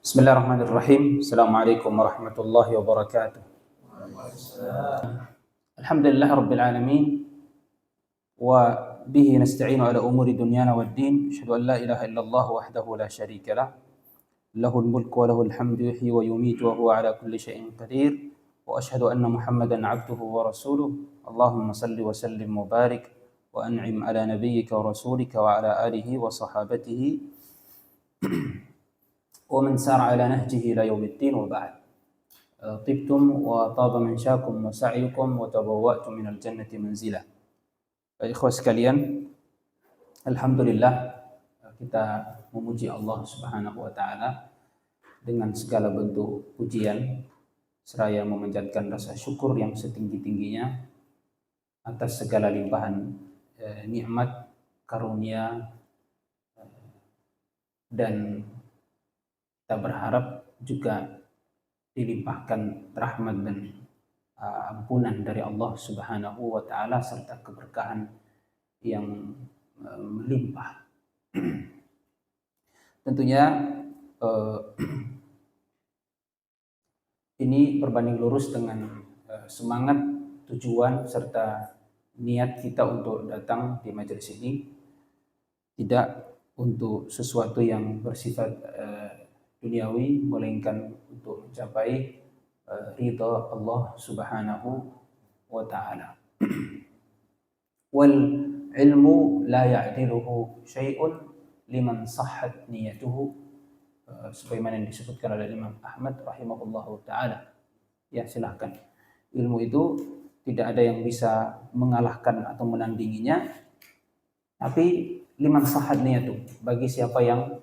Bismillahirrahmanirrahim. Assalamualaikum warahmatullahi wabarakatuh. Alhamdulillah rabbil alamin wa bihi nasta'inu ala umuri dunyana waddin. Asyhadu an la ilaha illallah wahdahu la syarika lah. Lahul mulku wa lahul hamdu yuhyi wa yumiitu wa huwa ala kulli syai'in qadir. Wa asyhadu anna Muhammadan 'abduhu wa rasuluh. Allahumma salli wa sallim wa barik wa an'im ala nabiyyika wa rasulika wa ala alihi wa sahabatihi ومن سار على نهجه إلى يوم الدين وبعد. طبتم وطاب منشاكم وسعيكم وتبوأتم من الجنة منزلا. Ikhwah sekalian, alhamdulillah kita memuji Allah Subhanahu wa taala dengan segala bentuk pujian seraya memanjatkan rasa syukur yang setinggi-tingginya atas segala limpahan nikmat, karunia, dan kita berharap juga dilimpahkan rahmat dan ampunan dari Allah Subhanahu wa taala serta keberkahan yang melimpah. Tentunya ini berbanding lurus dengan semangat, tujuan serta niat kita untuk datang di majelis ini, tidak untuk sesuatu yang bersifat duniawi, melainkan untuk mencapai ridha Allah Subhanahu wa taala. Wal ilmu la ya'diluhu syai'un liman sahhat niyatuhu, sebagaimana yang disebutkan oleh Imam Ahmad rahimahullahu taala. Ya, silahkan. Ilmu itu tidak ada yang bisa mengalahkan atau menandinginya, tapi liman sahhat niyatuhu, bagi siapa yang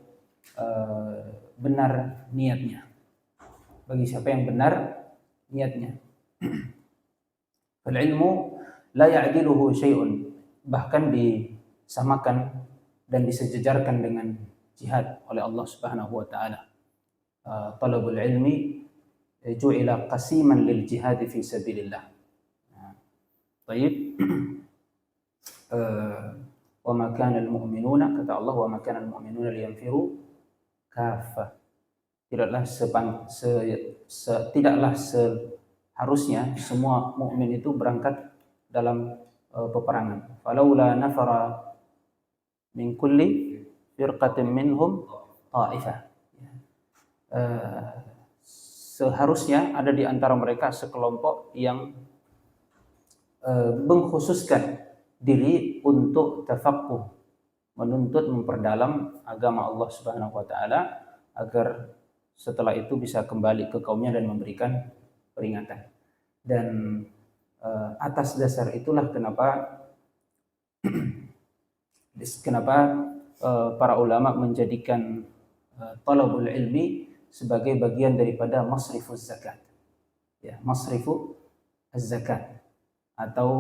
benar niatnya. Bagi siapa yang benar niatnya. Fal ilmu la ya'diluhu syai'un, bahkan disamakan dan disejajarkan dengan jihad oleh Allah Subhanahu wa taala. Talabul ilmi ju'ila qasiman lil jihad fi sabilillah. Baik. Wa ma kana al mu'minuna, kata Allah, wa ma kana al mu'minuna liyanfiru kafah. Tidaklah seharusnya semua mukmin itu berangkat dalam peperangan. Falaula nafara min kulli firqatin minhum ta'ifah. Seharusnya ada di antara mereka sekelompok yang mengkhususkan diri untuk tafaqquh, menuntut memperdalam agama Allah Subhanahu wa taala agar setelah itu bisa kembali ke kaumnya dan memberikan peringatan. Dan atas dasar itulah kenapa para ulama menjadikan talabul ilmi sebagai bagian daripada masrifuz zakat. Ya, masrifu az-zakat atau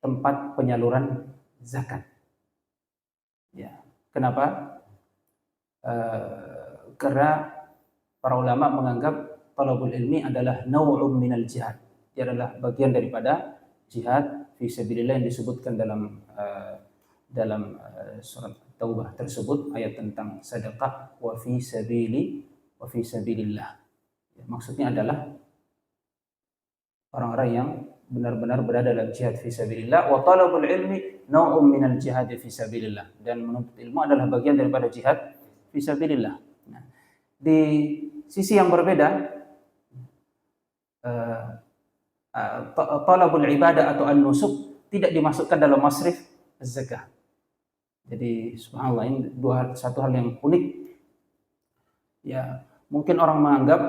tempat penyaluran zakat. Ya, kenapa? Karena para ulama menganggap talabul ilmi adalah naw'un minal jihad. Dia adalah bagian daripada jihad fi sabilillah yang disebutkan dalam surat Taubah tersebut, ayat tentang sedekah wa fi sabilillah. Ya, maksudnya adalah orang-orang yang benar-benar berada dalam jihad fi sabilillah. Wa talabul ilmi naw'un minal jihad fi sabilillah, dan menuntut ilmu adalah bagian daripada jihad fi sabilillah. Nah, di sisi yang berbeda, talabul ibadah atau an-nusuk tidak dimasukkan dalam masrif az-zakah. Jadi subhanallah, ini satu hal yang unik. Ya, mungkin orang menganggap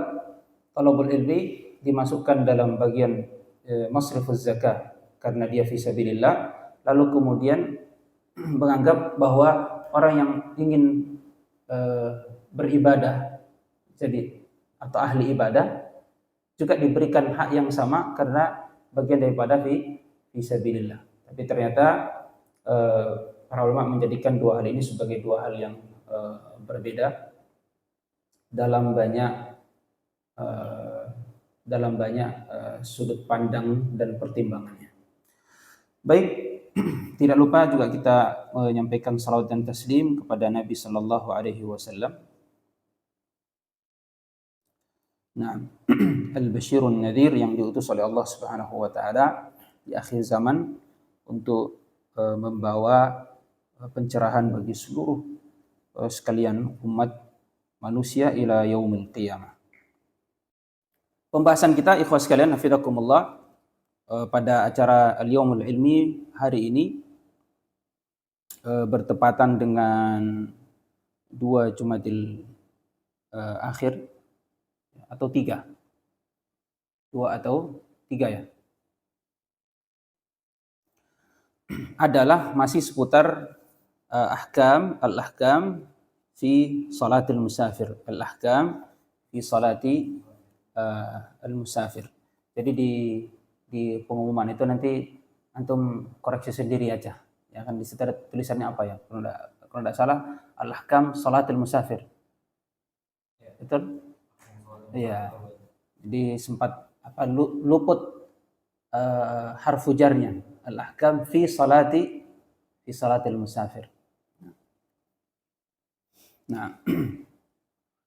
talabul ilmi dimasukkan dalam bagian masrifuz zakah karena dia fi sabilillah, lalu kemudian menganggap bahwa orang yang ingin beribadah jadi atau ahli ibadah juga diberikan hak yang sama karena bagian daripada fi sabilillah. Tapi ternyata para ulama menjadikan dua hal ini sebagai dua hal yang berbeda dalam banyak sudut pandang dan pertimbangannya. Baik, tidak lupa juga kita menyampaikan salawat dan taslim kepada Nabi sallallahu alaihi wasallam Nah, al-Basyirun Nadhir yang diutus oleh Allah Subhanahu wa taala di akhir zaman untuk membawa pencerahan bagi seluruh sekalian umat manusia ila yaumil qiyamah. Pembahasan kita ikhwas sekalian hafizakumullah pada acara Al-Yaumul Ilmi hari ini bertepatan dengan 2 Jumadil akhir atau 3. 2 atau 3 ya. Adalah masih seputar al-ahkam fi salatil musafir. Al-ahkam fi salati al-musafir. Jadi di pengumuman itu nanti antum koreksi sendiri aja. Ya kan di situ tulisannya apa ya? Kalau enggak salah al-ahkam salatil musafir. Betul? Iya. Jadi sempat luput harfu jarnya. Al-ahkam fi salatil musafir. Nah,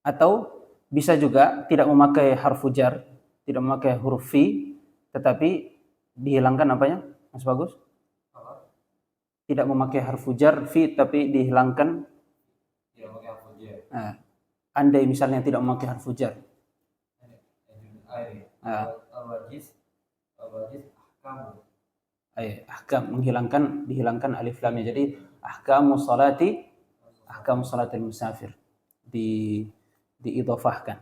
atau bisa juga tidak memakai harfu jar, tidak memakai huruf fi, tetapi dihilangkan apanya, Mas Bagus? Tidak memakai harfu jar fi, tapi dihilangkan. Tidak memakai harfu jar. Nah, andai misalnya tidak memakai harfu jar. Ahkam dihilangkan alif lamnya. Jadi ahkamu salatil musafir diidhafahkan.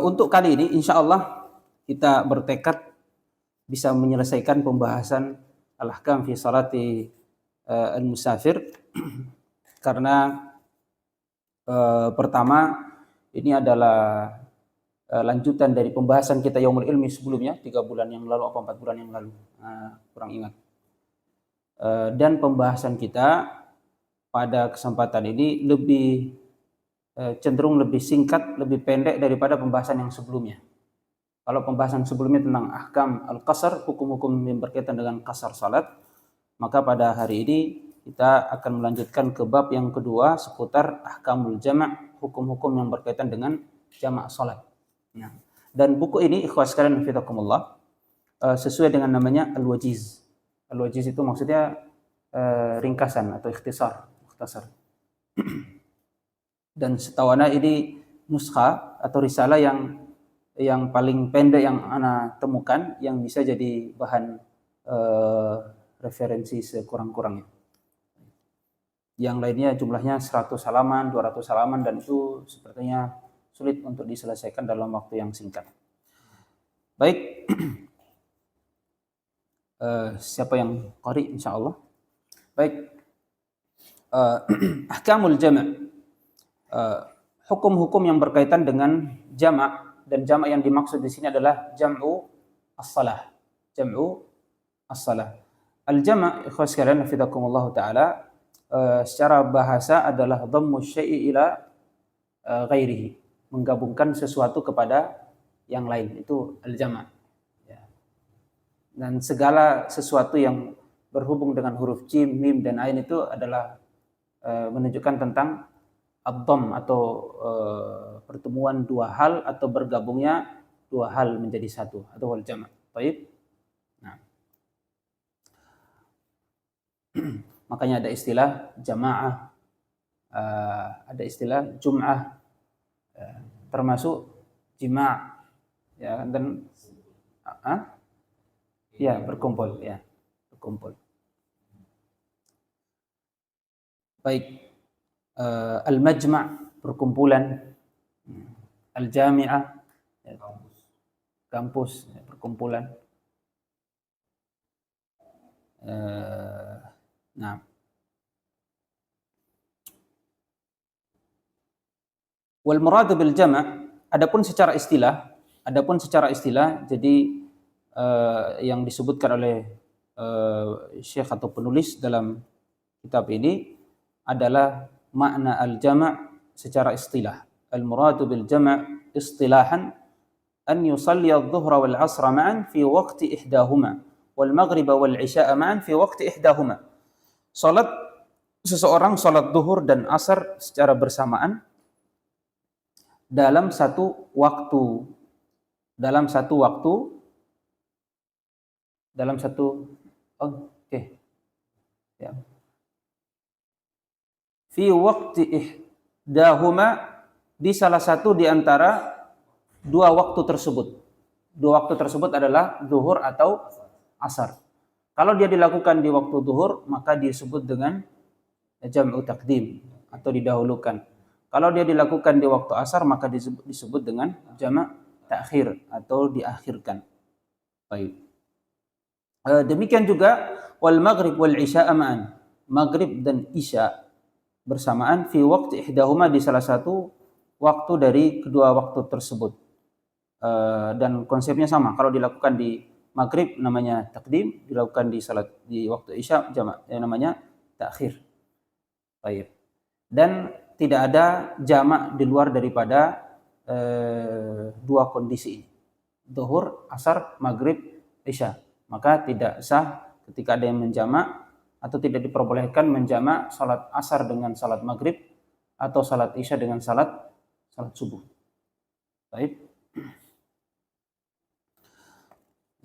Untuk kali ini insyaallah kita bertekad bisa menyelesaikan pembahasan al-ahkam fi salati al-musafir karena pertama ini adalah lanjutan dari pembahasan kita Yaumul Ilmi sebelumnya 3 bulan yang lalu atau 4 bulan yang lalu, kurang ingat. Dan pembahasan kita pada kesempatan ini lebih cenderung lebih singkat, lebih pendek daripada pembahasan yang sebelumnya. Kalau pembahasan sebelumnya tentang ahkam al-qasar, hukum-hukum yang berkaitan dengan qasar salat, maka pada hari ini kita akan melanjutkan ke bab yang kedua seputar ahkamul jama', hukum-hukum yang berkaitan dengan jama' salat. Nah, dan buku ini ikhwas sekalian hafizakumullah sesuai dengan namanya Al-Wajiz. Al-Wajiz itu maksudnya ringkasan atau mukhtasar. Dan setahu ana ini nuskha atau risalah yang paling pendek yang ana temukan yang bisa jadi bahan referensi sekurang-kurangnya. Yang lainnya jumlahnya 100 halaman, 200 halaman dan itu sepertinya sulit untuk diselesaikan dalam waktu yang singkat. Baik, siapa yang qari insyaallah. Baik, ahkamul jama', hukum-hukum yang berkaitan dengan jama', dan jama' yang dimaksud di sini adalah jam'u as-salah. Al-jama' ikhwas sekalian hafizakumullah taala secara bahasa adalah dhammu syai'i ila ghairihi, menggabungkan sesuatu kepada yang lain, itu al-jama'. Ya. Dan segala sesuatu yang berhubung dengan huruf jim, mim dan ain itu adalah menunjukkan tentang ad-dhamm atau pertemuan dua hal atau bergabungnya dua hal menjadi satu atau al-jama'. Baik. Nah. Makanya ada istilah jamaah, ada istilah jum'ah, termasuk jima', ya, dan ya berkumpul. Baik, al-majma' perkumpulan, al-jami'ah ya, kampus ya, perkumpulan. Nah, wal muradu bil jama', adapun secara istilah, jadi yang disebutkan oleh syekh atau penulis dalam kitab ini adalah makna al-jama' secara istilah. Al muradu bil jama' istilahan an yusalli adh-dhuhra wal 'ashra ma'an fi waqti ihdahuma wal maghriba wal 'isya'a ma'an fi waqti ihdahuma. Seseorang salat zuhur dan asar secara bersamaan dalam satu waktu. Dalam satu waktu, dalam satu, oke. Ya. Fi waqti ihdahuma, di salah satu di antara dua waktu tersebut. Dua waktu tersebut adalah zuhur atau asar. Kalau dia dilakukan di waktu zuhur, maka disebut dengan jam'u taqdim atau didahulukan. Kalau dia dilakukan di waktu asar, maka disebut dengan jama' takhir atau diakhirkan. Baik. Demikian juga wal maghrib wal isya ma'an. Maghrib dan isya bersamaan fi waqti ihdahuma, di salah satu waktu dari kedua waktu tersebut. Dan konsepnya sama. Kalau dilakukan di maghrib namanya takdim, dilakukan di waktu isya jamak, yang namanya takhir. Baik. Dan tidak ada jamak di luar daripada dua kondisi ini. Zuhur, asar, maghrib, isya. Maka tidak sah ketika ada yang menjamak, atau tidak diperbolehkan menjamak salat asar dengan salat maghrib, atau salat isya dengan salat subuh. Baik.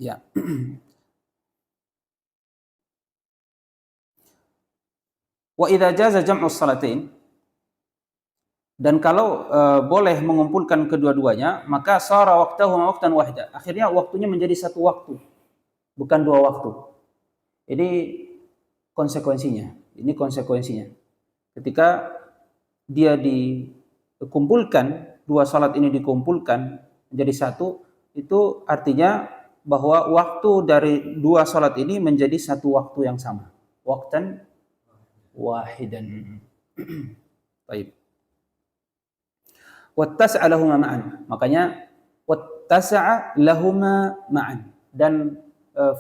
Ya. Wa idza jaza jam'u salatain, dan kalau boleh mengumpulkan kedua-duanya, maka sara waqtahuma waqtan wahida. Akhirnya waktunya menjadi satu waktu, bukan dua waktu. Ini konsekuensinya. Ini konsekuensinya. Ketika dia dikumpulkan, dua salat ini dikumpulkan menjadi satu, itu artinya bahwa waktu dari dua salat ini menjadi satu waktu yang sama. Waqtan wahidan. Baik. Wattasa'a lahuma ma'an. Makanya wattasa'a lahuma ma'an, dan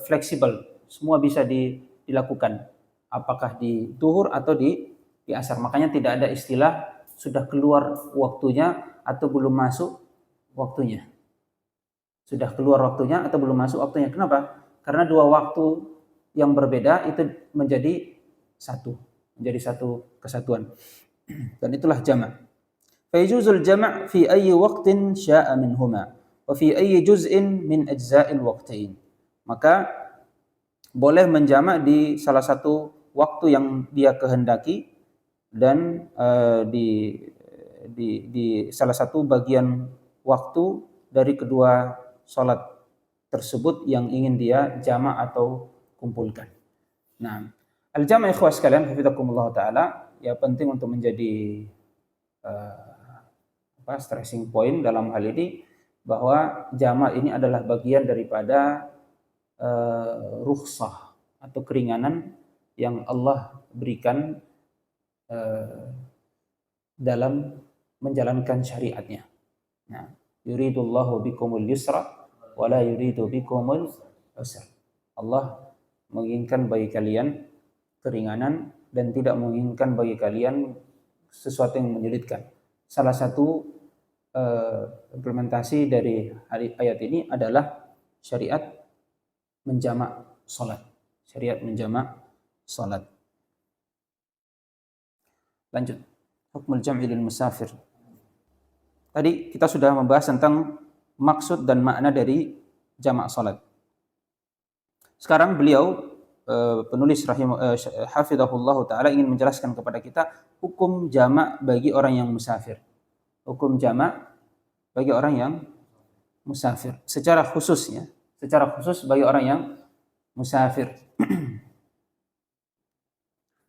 fleksibel, semua bisa dilakukan, apakah di zuhur atau di asar. Makanya tidak ada istilah sudah keluar waktunya atau belum masuk waktunya. Sudah keluar waktunya atau belum masuk waktunya. Kenapa? Karena dua waktu yang berbeda itu menjadi satu kesatuan. Dan itulah jamak. Fa yajuzul jama' fi ayyi waqtin sya'a minhuma wa fi ayyi juz'in min ajza'il waqtain. Maka boleh menjamak di salah satu waktu yang dia kehendaki, dan di salah satu bagian waktu dari kedua salat tersebut yang ingin dia jamak atau kumpulkan. Nah, al-jama' ikhwas sekalian, hafizakumullah taala, ya penting untuk menjadi stressing point dalam hal ini, bahwa jamak ini adalah bagian daripada rukhsah atau keringanan yang Allah berikan dalam menjalankan syariatnya. Nah, yuridullahu bikumul yusra wa la yuridu bikumul usra. Allah menginginkan bagi kalian keringanan dan tidak menginginkan bagi kalian sesuatu yang menyulitkan. Salah satu implementasi dari ayat ini adalah syariat menjamak salat. Syariat menjamak salat. Lanjut. Hukmul jam'i lil musafir. Tadi kita sudah membahas tentang maksud dan makna dari jamak salat. Sekarang beliau penulis hafizahullah taala ingin menjelaskan kepada kita hukum jamak bagi orang yang musafir. Hukum jamak bagi orang yang musafir. Secara khusus bagi orang yang musafir.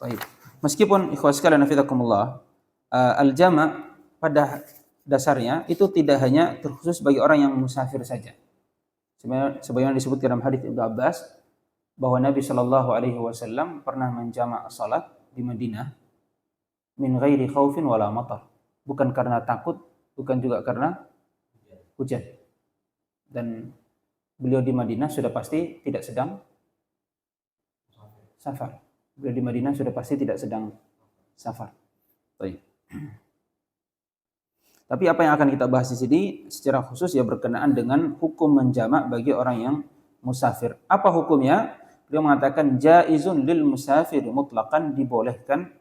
Baik. Meskipun ikhwas sekalian hafizakumullah, al-jama' pada dasarnya itu tidak hanya terkhusus bagi orang yang musafir saja. Sebagaimana disebutkan dalam hadis Ibnu Abbas bahwa Nabi Shallallahu alaihi wasallam pernah menjamak salat di Madinah min ghairi khaufin wala matar. Bukan karena takut, bukan juga karena hujan. Dan beliau di Madinah sudah pasti tidak sedang safar. Beliau di Madinah sudah pasti tidak sedang safar. Baik. Tapi apa yang akan kita bahas di sini secara khusus ya berkenaan dengan hukum menjamak bagi orang yang musafir. Apa hukumnya? Beliau mengatakan jaizun lil musafir, mutlaqan, dibolehkan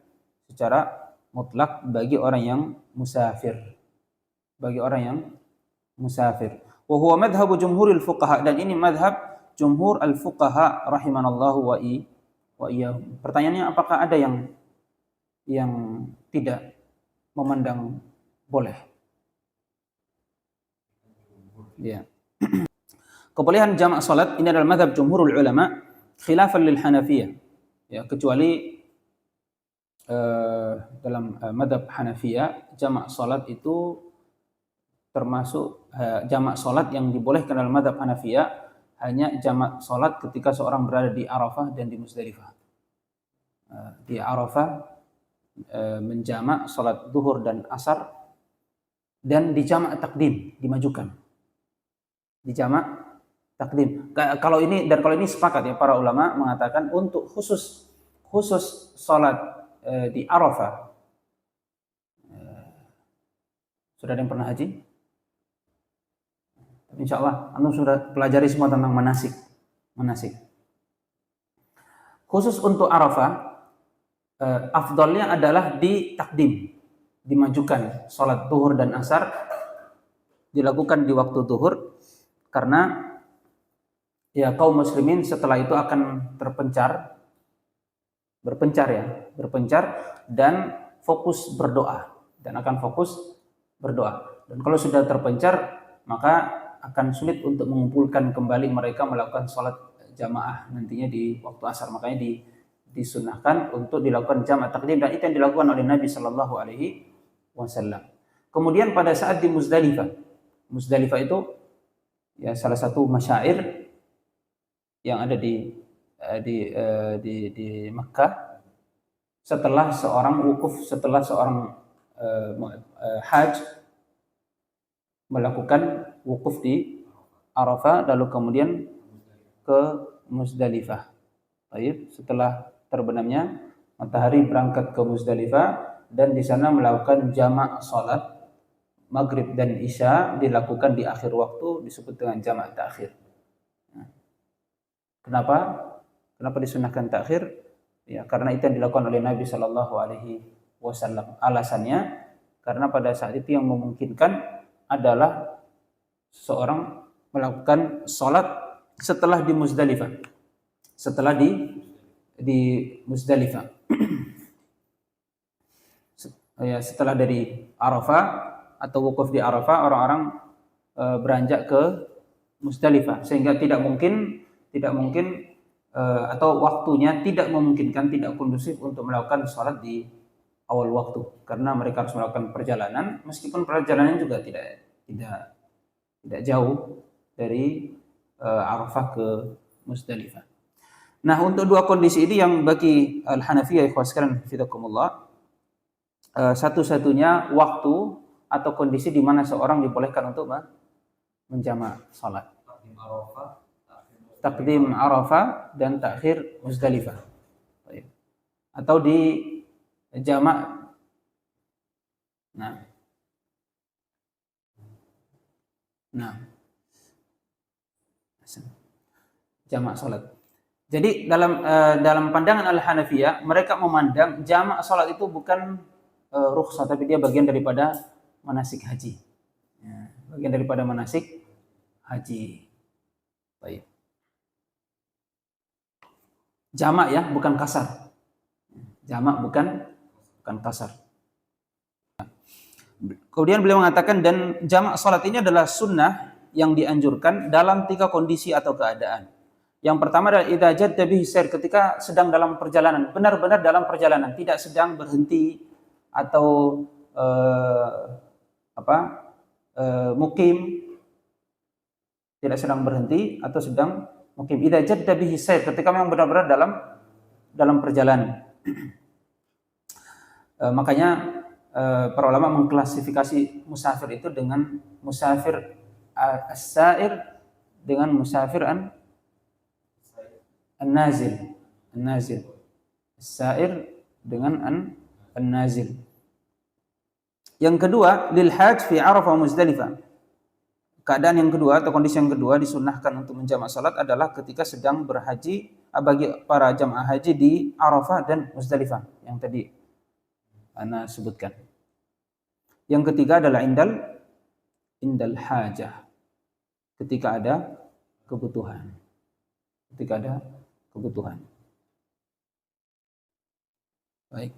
secara mutlak bagi orang yang musafir. bagi orang yang musafir. Wa huwa madhhabu jumhuril fuqaha, dan ini madhab jumhur al-fuqaha rahimanallahu wa iyyahum. Pertanyaannya, apakah ada yang tidak memandang boleh? Ya. Kebolehan jamak salat ini adalah madhab jumhurul ulama khilafan lil Hanafiyah. Ya, kecuali dalam madhab Hanafiyah jamak salat itu termasuk jamak salat yang dibolehkan dalam madhab Hanafiyah hanya jamak salat ketika seorang berada di Arafah dan di Muzdalifah. Di Arafah menjamak salat zuhur dan asar, dan dijamak takdim, dimajukan. Dijamak takdim. Kalau ini sepakat ya, para ulama mengatakan untuk khusus salat di Arafah. Sudah ada yang pernah haji? Insya Allah antum sudah pelajari semua tentang manasik. Khusus untuk Arafah, afdalnya adalah di takdim, dimajukan salat zuhur dan asar dilakukan di waktu zuhur, karena ya kaum muslimin setelah itu akan berpencar dan fokus berdoa, dan kalau sudah terpencar maka akan sulit untuk mengumpulkan kembali mereka melakukan sholat jamaah nantinya di waktu asar. Makanya disunahkan untuk dilakukan jamaah takdim, dan itu yang dilakukan oleh Nabi Shallallahu Alaihi Wasallam. Kemudian pada saat di Muzdalifah itu ya salah satu masyair yang ada di Makkah, setelah seorang haj melakukan wukuf di Arafah, lalu kemudian ke Muzdalifah. Baik, setelah terbenamnya matahari berangkat ke Muzdalifah, dan di sana melakukan jamak salat maghrib dan isya dilakukan di akhir waktu, disebut dengan jamak takhir. Kenapa disunahkan takhir? Ya, karena itu yang dilakukan oleh Nabi Shallallahu Alaihi Wasallam. Alasannya karena pada saat itu yang memungkinkan adalah seorang melakukan sholat setelah di Muzdalifah, ya, setelah dari Arafah atau wukuf di Arafah, orang-orang beranjak ke Muzdalifah, sehingga tidak mungkin atau waktunya tidak memungkinkan, tidak kondusif untuk melakukan sholat di awal waktu, karena mereka harus melakukan perjalanan, meskipun perjalanan juga tidak jauh dari Arafah ke Muzdalifah. Nah, untuk dua kondisi ini yang bagi Al-Hanafiyah ikhwas sekalian fidakumullah, satu-satunya waktu atau kondisi di mana seorang dibolehkan untuk menjamak salat. Takdim Arafah dan takhir Muzdalifah. Atau di jamak. Nah. Jamak salat. Jadi dalam pandangan Al-Hanafiyah, mereka memandang jamak salat itu bukan rukhsah, tapi dia bagian daripada manasik haji. Ya, bagian daripada manasik haji. Baik. Jamak ya, bukan kasar. Jamak bukan kasar. Kemudian beliau mengatakan, dan jamak salat ini adalah sunnah yang dianjurkan dalam 3 kondisi atau keadaan. Yang pertama adalah idza jadda bihi sair, ketika sedang dalam perjalanan, benar-benar dalam perjalanan, tidak sedang berhenti atau mukim, tidak sedang berhenti atau sedang mukim. Idza jadda bihi sair, ketika memang benar-benar dalam perjalanan. Makanya para ulama mengklasifikasi musafir itu dengan musafir as-sair dengan musafir an-nazil. As-sair dengan an-nazil. Yang kedua, lil hajj fi Arafah wa Muzdalifah. Keadaan yang kedua atau kondisi yang kedua disunnahkan untuk menjamak salat adalah ketika sedang berhaji, bagi para jamaah haji di Arafah dan Muzdalifah yang tadi ana sebutkan. Yang ketiga adalah indal indal hajah, ketika ada kebutuhan. Ketika ada kebutuhan. Baik.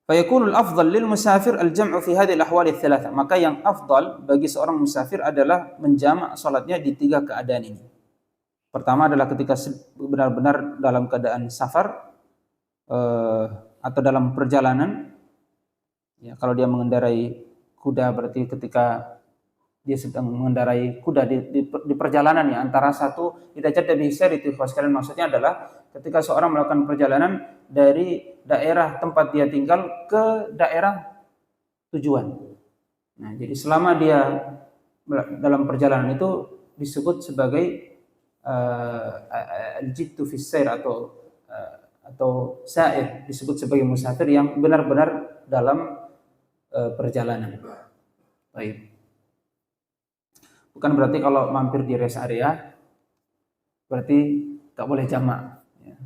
Fayakunul afdal lil musafir al-jam'u fi hadhihi al-ahwal ats-tsalatsa. Maka yang afdal bagi seorang musafir adalah menjamak salatnya di tiga keadaan ini. Pertama adalah ketika benar-benar dalam keadaan safar atau dalam perjalanan. Ya, kalau dia mengendarai kuda berarti ketika dia sedang mengendarai kuda di perjalanan ya, antara satu idza jadda bihi sayr, itu sekalian maksudnya adalah ketika seorang melakukan perjalanan dari daerah tempat dia tinggal ke daerah tujuan. Nah, jadi selama dia dalam perjalanan itu disebut sebagai al-jiddu fi sayr atau sa'ir, disebut sebagai musafir yang benar-benar dalam perjalanan. Baik. Bukan berarti kalau mampir di rest area berarti tak boleh jamak, ya.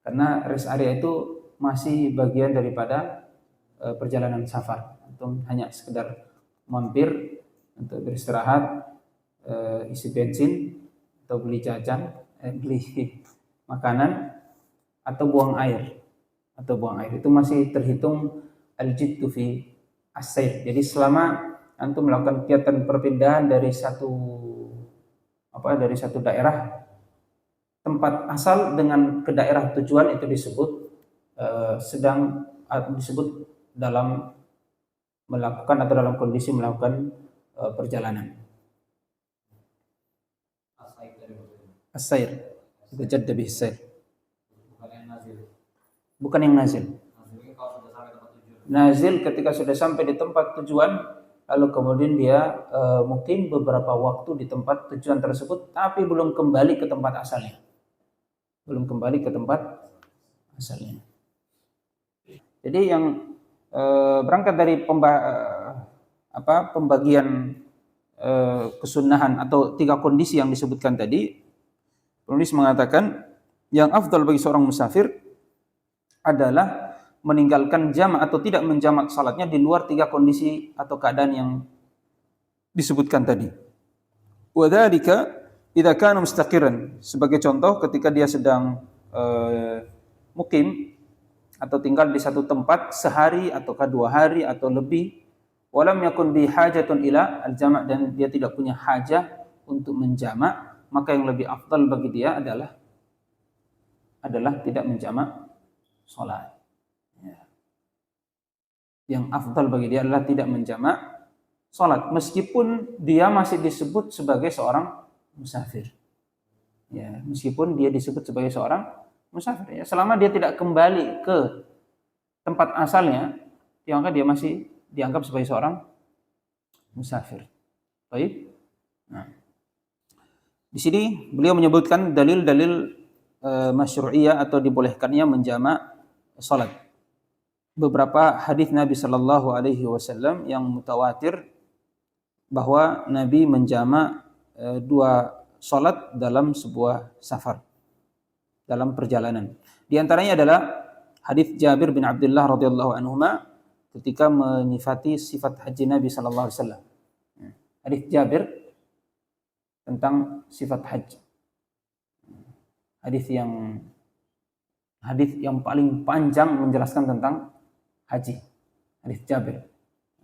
Karena rest area itu masih bagian daripada perjalanan safar. Itu hanya sekedar mampir untuk beristirahat, isi bensin atau beli jajan, beli makanan atau buang air. Itu masih terhitung al-jiddu fi as-sayr. Jadi selama antum melakukan kegiatan perpindahan dari satu daerah tempat asal dengan ke daerah tujuan, itu disebut disebut dalam melakukan atau dalam kondisi melakukan perjalanan. As-sayr, itu jadda bihi sayr. Bukan yang nazil. Nazil ketika sudah sampai di tempat tujuan, lalu kemudian dia mungkin beberapa waktu di tempat tujuan tersebut, tapi belum kembali ke tempat asalnya. Jadi yang berangkat dari pembagian kesunahan atau tiga kondisi yang disebutkan tadi, penulis mengatakan yang afdal bagi seorang musafir adalah meninggalkan jamak atau tidak menjamak salatnya di luar tiga kondisi atau keadaan yang disebutkan tadi. Wa dzalika idza kana mustaqiran, sebagai contoh ketika dia sedang mukim atau tinggal di satu tempat sehari ataukah 2 hari atau lebih, walam yakun bi hajatun ila al-jama', dan dia tidak punya hajah untuk menjamak, maka yang lebih afdal bagi dia adalah tidak menjamak salat. Yang afdal bagi dia adalah tidak menjamak salat, meskipun dia masih disebut sebagai seorang musafir. Ya, meskipun dia disebut sebagai seorang musafir, ya, selama dia tidak kembali ke tempat asalnya, maka dia masih dianggap sebagai seorang musafir. Baik. Nah, di sini beliau menyebutkan dalil-dalil masyru'iyah atau dibolehkannya menjamak salat. Beberapa hadis Nabi Shallallahu Alaihi Wasallam yang mutawatir bahwa Nabi menjamak 2 salat dalam sebuah safar, dalam perjalanan. Di antaranya adalah hadis Jabir bin Abdullah radhiyallahu anhuma ketika menyifati sifat haji Nabi Shallallahu Alaihi Wasallam. Hadis Jabir tentang sifat haji. Hadis yang paling panjang menjelaskan tentang haji, hadis Jabir.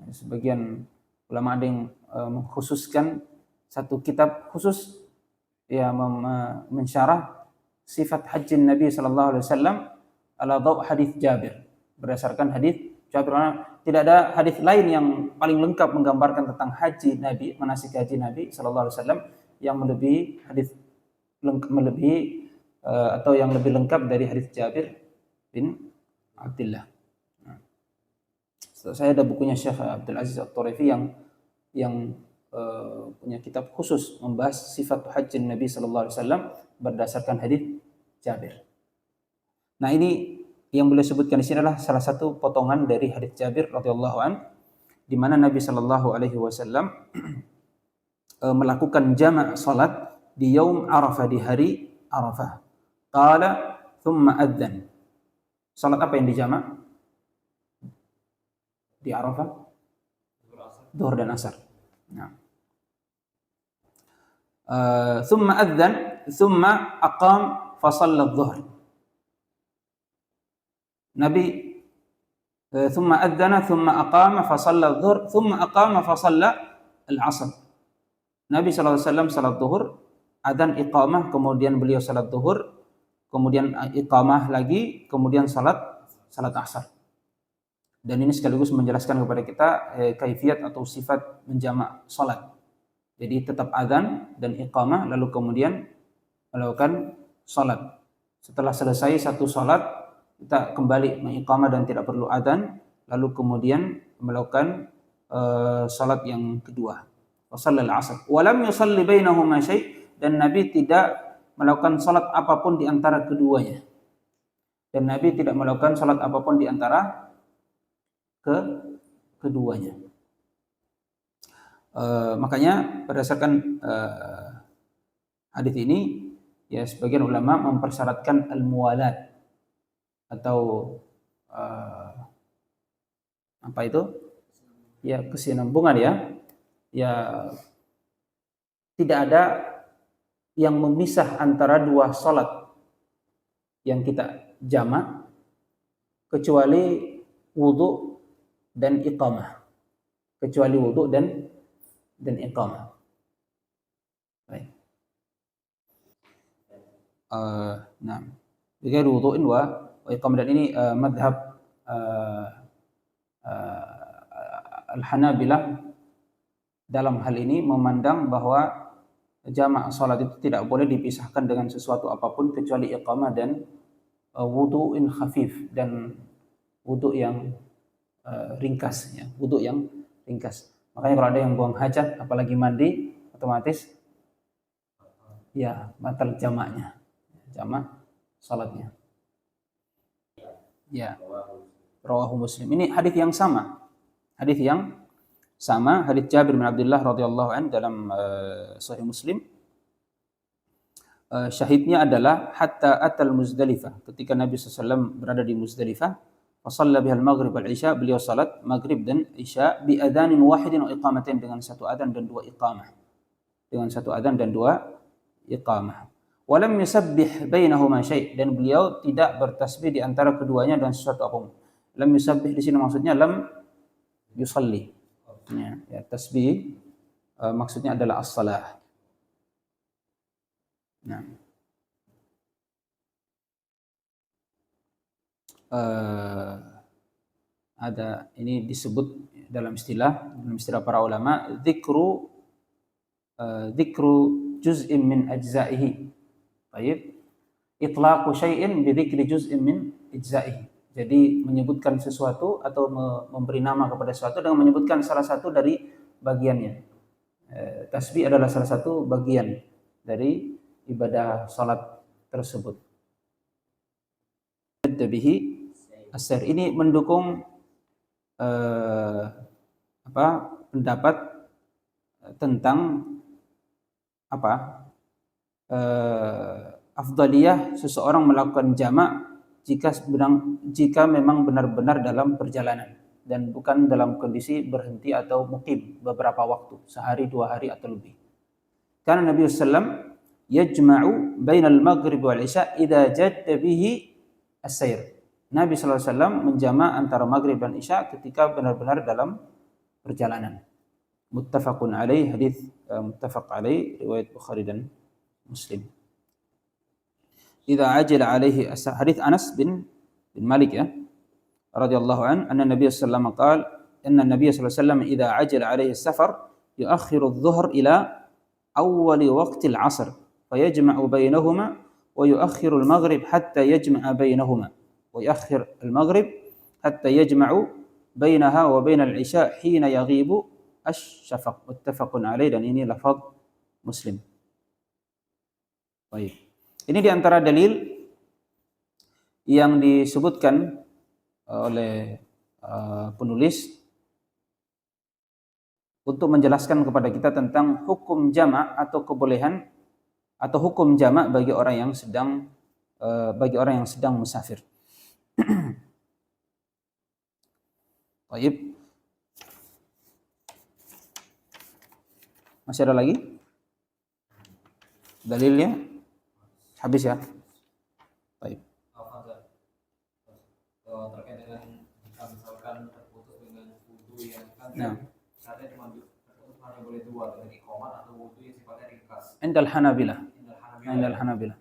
Sebagian ulama ada yang mengkhususkan satu kitab khusus ya mensyarah sifat haji Nabi sallallahu alaihi wasallam ala dhaw hadis Jabir, berdasarkan hadis Jabir. Tidak ada hadis lain yang paling lengkap menggambarkan tentang haji Nabi, manasik haji Nabi sallallahu alaihi wasallam yang atau yang lebih lengkap dari hadis Jabir bin Abdullah. Saya ada bukunya Syekh Abdul Aziz At-Tarifi yang punya kitab khusus membahas sifat haji Nabi sallallahu alaihi wasallam berdasarkan hadis Jabir. Nah, ini yang beliau sebutkan di sini adalah salah satu potongan dari hadis Jabir radhiyallahu an, di mana Nabi sallallahu alaihi wasallam melakukan jamak salat di yaum Arafah, di hari Arafah. Qala thumma adzan. Salat apa yang dijamak di Arafah? zuhur dan asar. Nah. Thumma adzan, thumma aqam fa shalla adh-dhuhr. Nabi thumma adzana, thumma aqama fa shalla adh-dhuhr, thumma aqama fa shalla al-'asr. Nabi SAW salat zuhur, adzan iqamah, kemudian beliau salat zuhur, kemudian iqamah lagi, kemudian salat asar. Dan ini sekaligus menjelaskan kepada kita kaifiyat atau sifat menjamak salat. Jadi tetap adzan dan iqamah, lalu kemudian melakukan salat. Setelah selesai satu salat, kita kembali mengiqamah dan tidak perlu adzan, lalu kemudian melakukan salat yang kedua. Wa shallal 'asr. Wa lam yusalli bainahuma syai', dan Nabi tidak melakukan salat apapun di antara keduanya. Dan Nabi tidak melakukan salat apapun di antara keduanya. Makanya berdasarkan hadis ini, ya sebagian ulama mempersyaratkan al-muwalat atau apa itu? Ya kesinambungan ya. Ya tidak ada yang memisah antara dua salat yang kita jamak kecuali wudu dan iqamah. Kecuali wudu dan iqamah. Baik. Nah, bighairi wudu'in wa iqamah, dan ini madhab al-Hanabilah dalam hal ini memandang bahwa jamak salat itu tidak boleh dipisahkan dengan sesuatu apapun kecuali iqamah dan wudu'in khafif, dan wudu yang ringkas ya, wudu yang ringkas. Makanya kalau ada yang buang hajat apalagi mandi, otomatis ya batal jamaknya, jamak salatnya. Ya, rawahu Muslim. Ini hadis yang sama. Hadis Jabir bin Abdullah radhiyallahu an dalam Sahih Muslim. Syahidnya adalah hatta atal Muzdalifah, ketika Nabi SAW berada di Muzdalifah, fa shalla bihal maghrib wal isya, beliau salat maghrib dan isya bi adzanin wahidin wa iqamatain, dengan satu adzan dan dua iqamah. Dengan satu adzan dan dua iqamah. Wa lam yusabbih bainahuma syai', dan beliau tidak bertasbih di antara keduanya dengan sesuatu apapun. Lam yusabbih di sini maksudnya lam yusalli. Ya, tasbih maksudnya adalah as-salah. Nah, ada ini disebut dalam istilah para ulama dzikru juz'in min ajza'ihi. Baik, itlaqu syai'in bi dzikri juz'in min ajza'ihi. Jadi menyebutkan sesuatu atau memberi nama kepada sesuatu dengan menyebutkan salah satu dari bagiannya. Tasbih adalah salah satu bagian dari ibadah salat tersebut. Bihi as-sir, ini mendukung pendapat tentang afdaliyah seseorang melakukan jamak jika memang benar-benar dalam perjalanan dan bukan dalam kondisi berhenti atau mukim beberapa waktu, sehari, 2 hari atau lebih. Karena Nabi SAW yajma'u bainal maghrib wal isya idza jadda bihi as-sayr. Nabi SAW menjamak antara maghrib dan isya ketika benar-benar dalam perjalanan. Muttafaqun alaih, hadis muttafaq alaih, riwayat Bukhari dan Muslim. Idza ajala alaihi hadis Anas bin Malik ya radhiyallahu an, anna Nabi sallallahu alaihi wasallam qala inna Nabi sallallahu alaihi wasallam idza ajala alaihi as-safar yuakhiru adh-dhuhr ila awwal waqti al-'asr fayajma'u bainahuma wa yuakhiru al-maghrib hatta yajma'a bainahuma wa yuakhir al-maghrib hatta yajma'u bainaha wa bain al-'isha hina yaghibu asy-syafaq. Muttafaqun alaih, dan ini lafaz Muslim. Baik. Ini di antara dalil yang disebutkan oleh penulis untuk menjelaskan kepada kita tentang hukum jamak atau kebolehan atau hukum jamak bagi orang yang sedang musafir. Baik. Masih ada lagi? Dalilnya habis ya? Baik. Terkait dengan jika misalkan terputus dengan wudu yang kan syaratnya cuma terputus hanya boleh dua, dengan iqamah atau wudu yang sifatnya ringkas. Indal Hanabilah. Indal Hanabilah.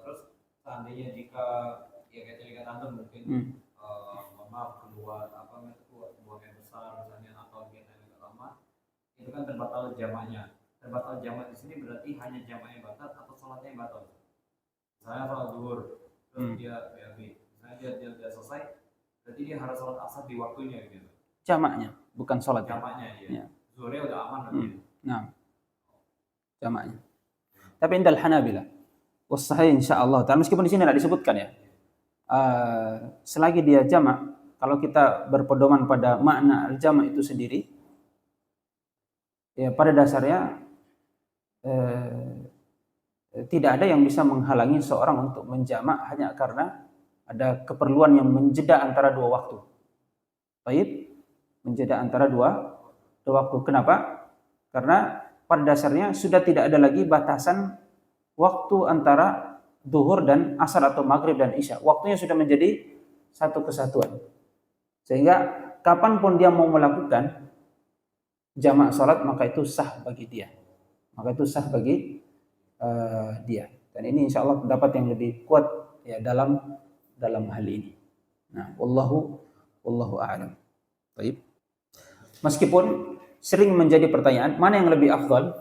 Terus seandainya jika ya kayak tadi kata antum mungkin maaf keluar buang air besar misalnya atau dia naik lama, itu kan terbatal jamaknya. Terbatal jamak di sini berarti hanya jamaknya batal atau sholatnya yang batal. Misalnya sholat zuhur, terus dia BAB, misalnya dia selesai, berarti dia harus sholat asar di waktunya gitu. Jamaknya, bukan sholat. Jamaknya ya. Zuhurnya udah aman nanti. Nah, jamaknya. Tapi indal Hanabilah, wasahih insyaallah. Meskipun di sini tidak disebutkan ya. Selagi dia jamak, kalau kita berpedoman pada makna al-jamak itu sendiri, ya pada dasarnya tidak ada yang bisa menghalangi seorang untuk menjamak hanya karena ada keperluan yang menjeda antara dua waktu. Baik, menjeda antara dua waktu. Kenapa? Karena pada dasarnya sudah tidak ada lagi batasan waktu antara zuhur dan asar atau maghrib dan isya. Waktunya sudah menjadi satu kesatuan. Sehingga kapanpun dia mau melakukan jamak salat, maka itu sah bagi dia. Maka itu sah bagi dia. Dan ini insya Allah pendapat yang lebih kuat ya dalam hal ini. Nah, wallahu a'lam. Baik. Meskipun sering menjadi pertanyaan, mana yang lebih afdal?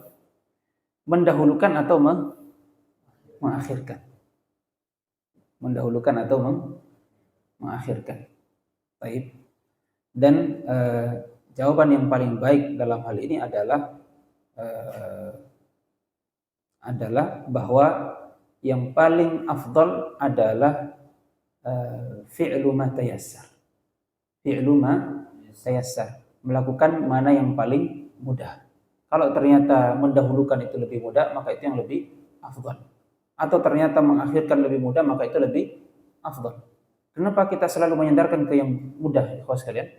Mendahulukan atau mengakhirkan? Mendahulukan atau mengakhirkan? Baik. Dan jawaban yang paling baik dalam hal ini adalah bahwa yang paling afdal adalah fi'lu ma tayassar. Fi'lu ma tayassar, melakukan mana yang paling mudah. Kalau ternyata mendahulukan itu lebih mudah, maka itu yang lebih afdal. Atau ternyata mengakhirkan lebih mudah, maka itu lebih afdal. Kenapa kita selalu menyandarkan ke yang mudah, ikhwan sekalian?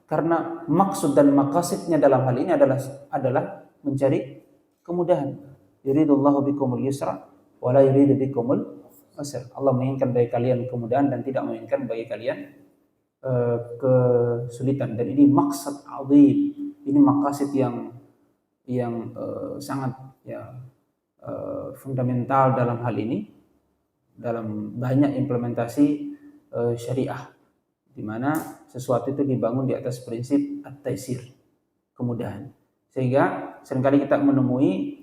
Karena maksud dan maqasidnya dalam hal ini adalah mencari kemudahan. Yuridullahu bikumul yusra wa la yuridu bikumul usra. Allah menginginkan bagi kalian kemudahan dan tidak menginginkan bagi kalian kesulitan. Dan ini maksud azim. Ini maqasid yang sangat fundamental dalam hal ini, dalam banyak implementasi syariah, di mana sesuatu itu dibangun di atas prinsip at-taisir, kemudahan. Sehingga seringkali kita menemui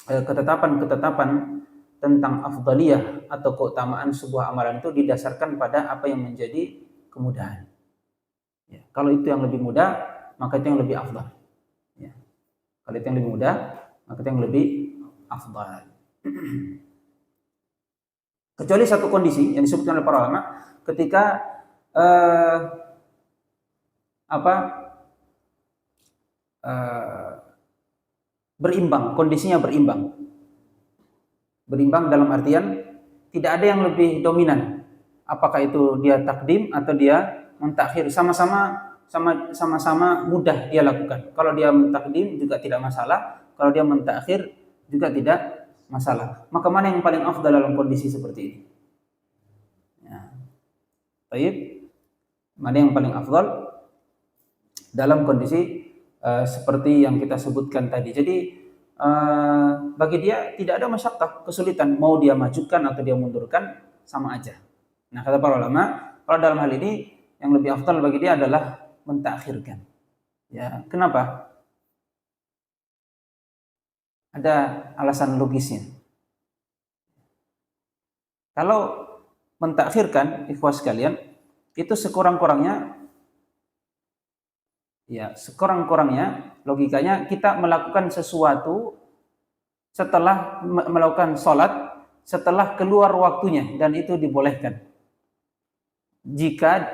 ketetapan-ketetapan tentang afdaliyah atau keutamaan sebuah amalan itu didasarkan pada apa yang menjadi kemudahan. Ya, kalau itu yang lebih mudah, maka itu yang lebih afdal. Ya. Kalau itu yang lebih mudah, maka itu yang lebih afdal. Kecuali satu kondisi yang disebutkan oleh para ulama, ketika berimbang, kondisinya berimbang dalam artian tidak ada yang lebih dominan, apakah itu dia takdim atau dia mentakhir, sama-sama mudah dia lakukan. Kalau dia mentakdim juga tidak masalah, kalau dia mentakhir juga tidak masalah. Maka mana yang paling afdal dalam kondisi seperti ini? Ya. Baik. Mana yang paling afdal dalam kondisi seperti yang kita sebutkan tadi. Jadi bagi dia tidak ada masyakkah, kesulitan, mau dia majukan atau dia mundurkan sama aja. Nah, kata para ulama, kalau dalam hal ini yang lebih afdal bagi dia adalah mentakhirkan. Ya, kenapa? Ada alasan logisnya. Kalau mentakhirkan, ikhwas sekalian, itu sekurang-kurangnya logikanya kita melakukan sesuatu setelah melakukan sholat setelah keluar waktunya, dan itu dibolehkan jika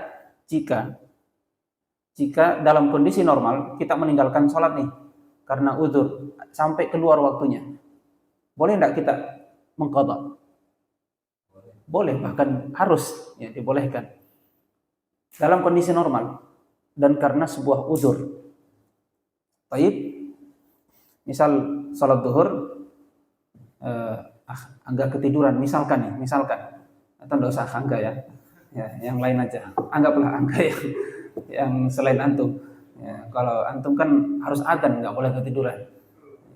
dalam kondisi normal kita meninggalkan sholat nih karena uzur sampai keluar waktunya, boleh tidak kita mengqadha? Boleh, bahkan harus, ya, dibolehkan dalam kondisi normal. dan karena sebuah uzur. Baik, misal salat duhur agak ketiduran, misalkan atau enggak usah angga ya, yang lain aja, anggaplah angga yang selain antum. Ya, kalau antum kan harus adzan, nggak boleh ketiduran.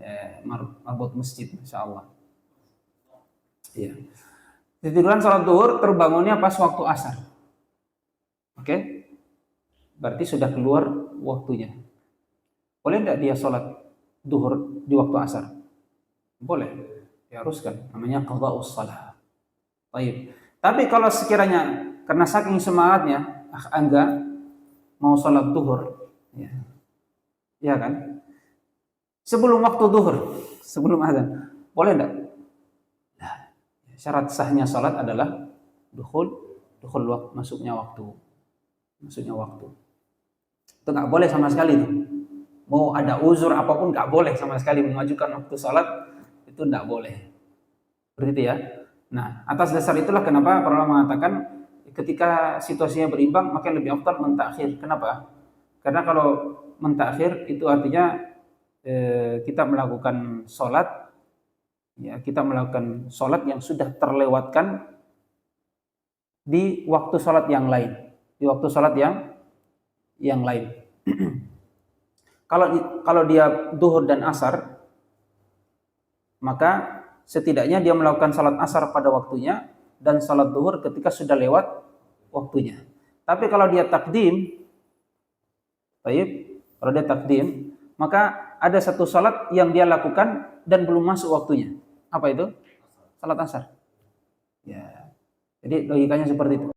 Ya, marbut masjid, insya Allah. Iya. Ketiduran salat duhur, terbangunnya pas waktu asar. Oke? Berarti sudah keluar waktunya. Boleh tidak dia salat duhur di waktu asar? Boleh. Diharuskan. Namanya qadha'us shalah. Baik. Tapi kalau sekiranya karena saking semangatnya, enggak mau salat duhur, ya kan? Sebelum waktu duhur, sebelum azan, boleh enggak? Nah, syarat sahnya salat adalah dukhul waktu, masuknya waktu. Itu nggak boleh sama sekali. Mau ada uzur apapun nggak boleh sama sekali memajukan waktu salat, itu nggak boleh. Begitu ya. Nah, atas dasar itulah kenapa para ulama mengatakan ketika situasinya berimbang maka lebih afdal mentakhir. Kenapa? Karena kalau mentakhir itu artinya kita melakukan sholat yang sudah terlewatkan di waktu sholat yang lain, Kalau dia duhur dan asar, maka setidaknya dia melakukan salat asar pada waktunya dan salat duhur ketika sudah lewat waktunya. Tapi kalau dia takdim, maka ada satu salat yang dia lakukan dan belum masuk waktunya. Apa itu? Salat asar. Ya. Jadi logikanya seperti itu.